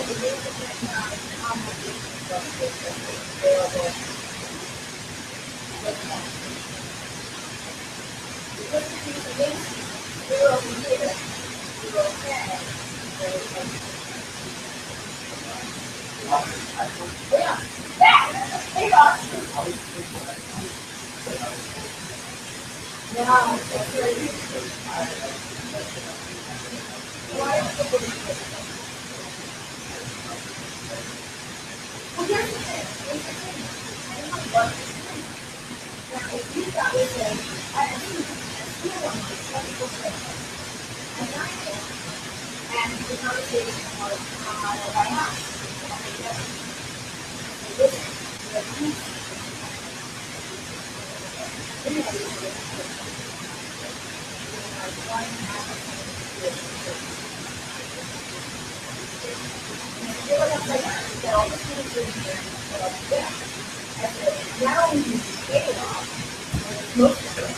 the bill depends on how much is available. Because if you begin you're over here, you're okay. Yeah. Hey, boss. Now, that's very useful. Why is the big well, here's the thing. Here's the thing. Anyone loves this thing. Now, if you got to say, I feel on my 24/7, and 9 a.m., and the conversation was on my house. Now we can get it off. Most of it.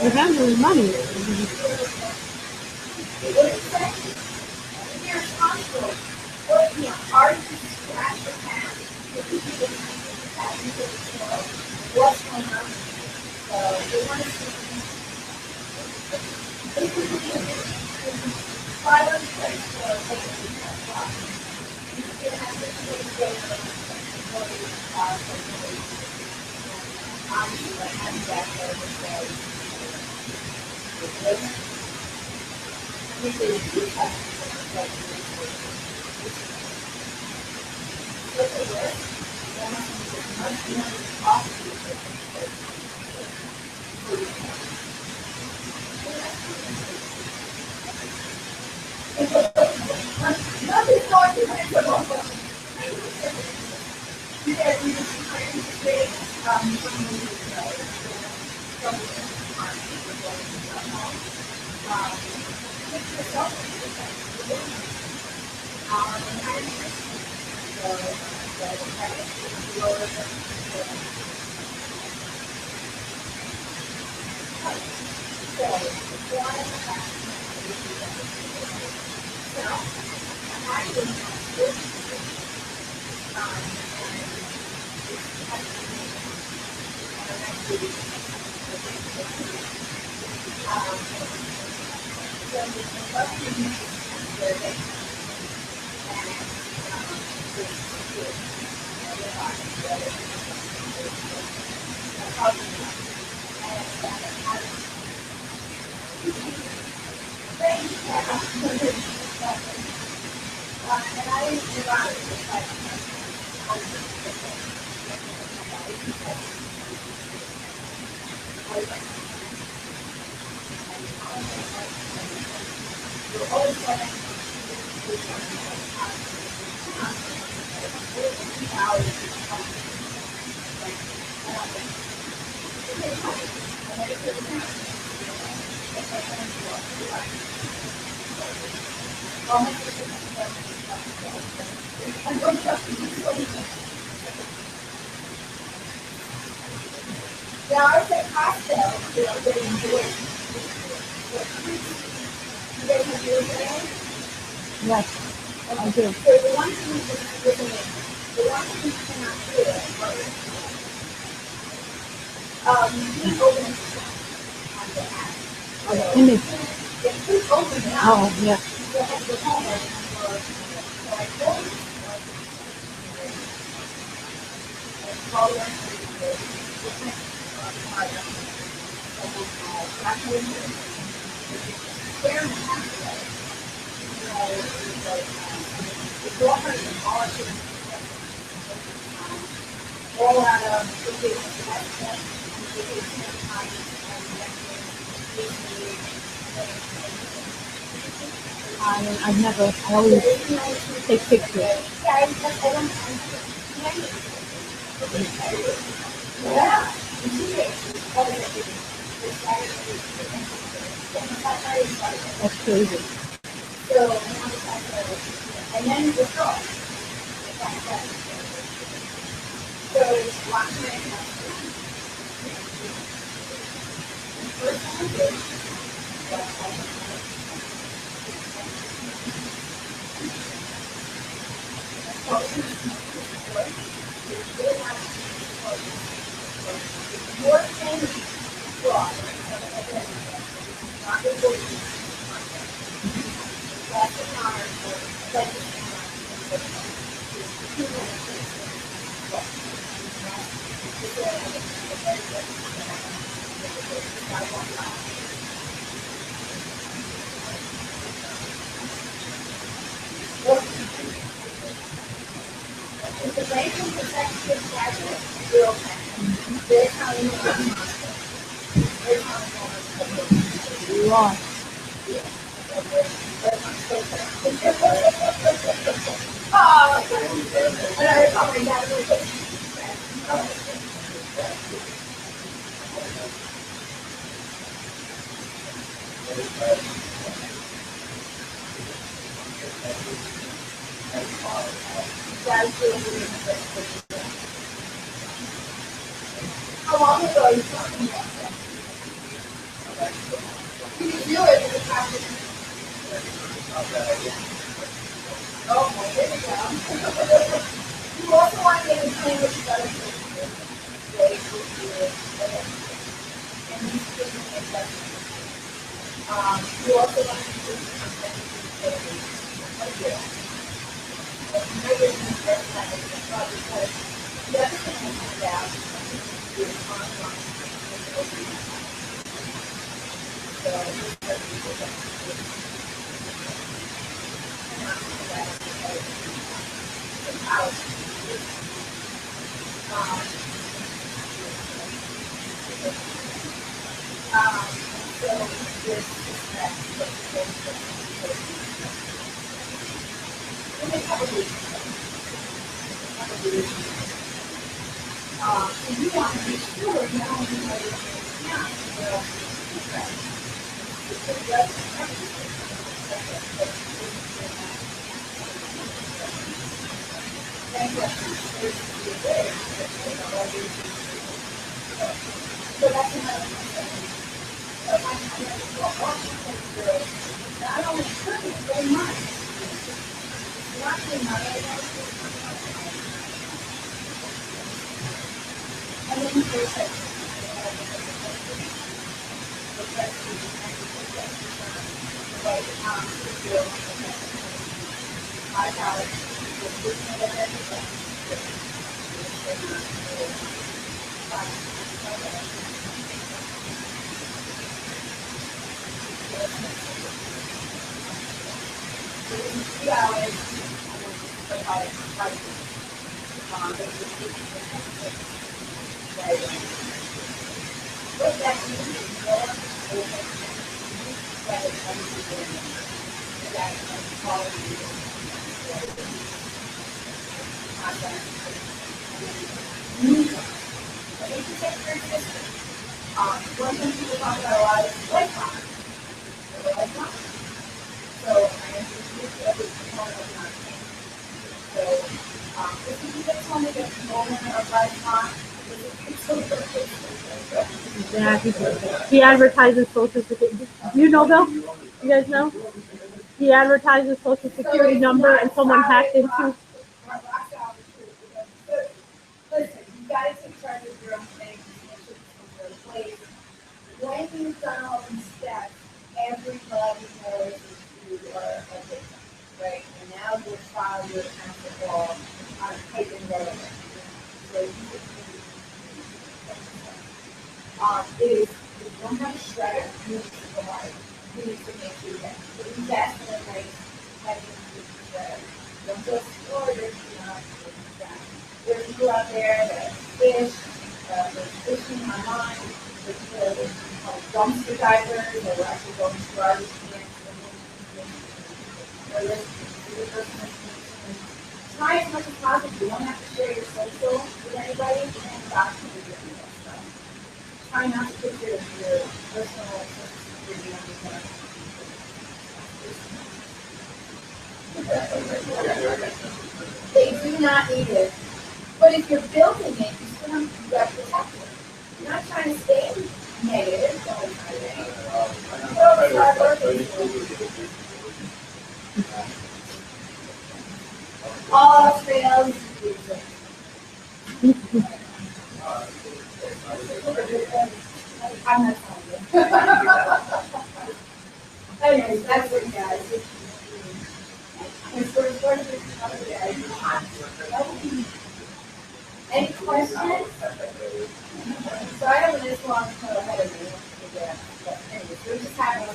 Remember money. Now, I was at Costco, getting Jordan. You guys have yours today? Yes, I do. So the ones who just listen in, the ones who cannot do it, you can open it on the app. On the image. Yeah, please open it up. Oh, yeah. You have to go home and so I told you. All out of I've never, I always take pictures. yeah, That's crazy. so, and then the girl. So, watch my more things fraud. Not the voice. That's the honor for if the brain can protect the graduate, you're okay. They're telling you what you want. They're telling you You are. oh, another comment down there. How long ago are you talking about that? You can do it in the practice. Oh, there we go. You also want to get a plan what you got to do. And you can make adjustments. You also want to do something. Maybe it's the first time it's probably because the other thing I found out is online. So, you want to be sure not only know your account, but so that's another thing. So I don't encourage it very much. Not too much. And then there's like, one thing people talk about a lot is lifetime. Lifetime. So I introduced every component of my thing. So if you can get someone to get a moment of lifetime, it's so good. Exactly. He advertises Social Security. Do you know, Bill? You guys know? He advertises Social Security number and someone hacked into. My last hour is true, because, listen, you gotta take charge of your own things, make sure it's in place. When you've done all these steps, everybody knows that you are a victim, right? And now you file your accountable on taking relevant. So it is, if you don't have a shredder, you need to provide, you need to make sure that, invest in a nice, heavy shredder. Don't just order, you know, that. There's people out there that fish, there's fishing online, there's dumpster divers, that will actually go into garbage cans. Try as much as possible. You don't have to share your social with anybody, and document your stuff. Try not to put your personal social security on your phone. They do not need it. But if you're building it, you still have to get protected. You're not trying to stay negative all the time. All fails. I'm not telling you. Anyways, that's it, guys. Any questions? So I have this long tail ahead of me. But anyways, we're just having a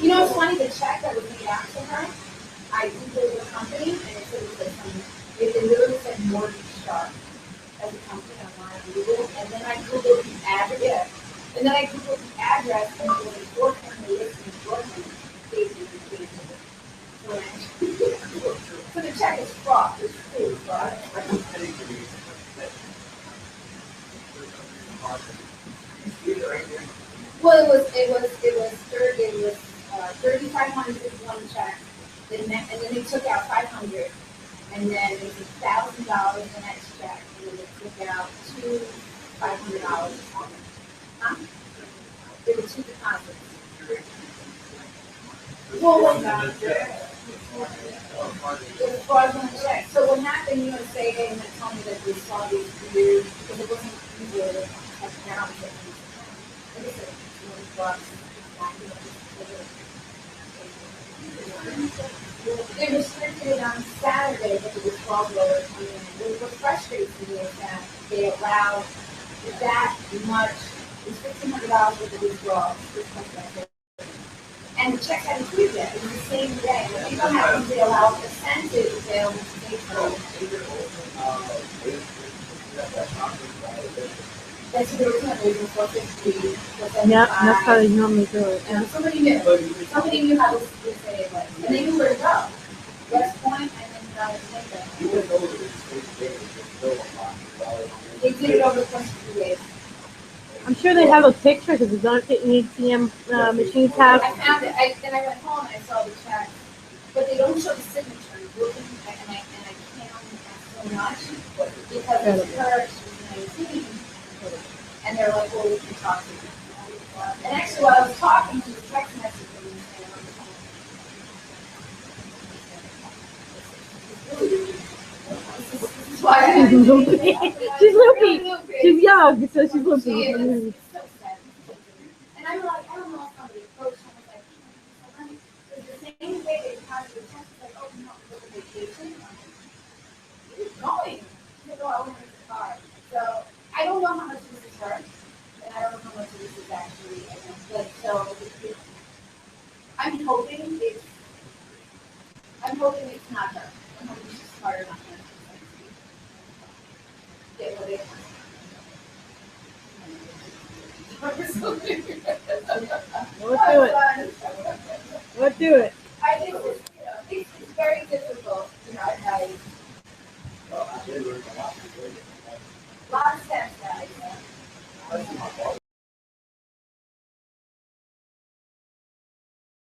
You know, it's funny, the check that was made out to her, I Googled the company and it said it literally said Mortgage Shark as a company online on Google, and then I Googled the address. Yeah. And then I Googled the address and it was a 4-family listing in Brooklyn. So the check is fraud. It's true fraud. Well, it was 3,500 is one check, and then they took out 500, and then it was $1,000 the next check, and then they took out two $500. Huh? There were two deposits. Well, it was fraudulent check. So what happened? You know, say and told me that they saw these weird because it wasn't usually like down. They restricted it on Saturday, but it was $12 coming in. What frustrates me is that they allowed that much, it was $1,500 worth of withdrawals. And the check hadn't cleared yet. It was the same day. When people happen to allow a percentage available to pay for it. That's what they were doing. They were 450. Yep, that's how they normally do it. And somebody knew. Somebody knew how to say it was. And they knew where to go. West Point, and then how to take it. They did it over the course of 3 days. I'm sure they have a picture because the ATM machines have. I found it. Then I went home and I saw the check. But they don't show the signature. And I can't so much because it's her, she's 19. And they're like, well, we can talk to you. And actually, while I was talking to the text message, this is why She's loopy. She's loopy. She's young, so she's loopy. She is. It's so sad. And I'm like, I don't know if somebody approached him and was like, it's the same way they deposit the check. It's like, oh, no, it's a vacation. Where are you going? You know, I went to the car. So I don't know how much this is worth. And I don't know how much this is actually. But so I'm hoping it's not her. I'm hoping she's smarter enough to get what it is. We'll do it. I think it's very difficult. You know, I lot of steps, guys.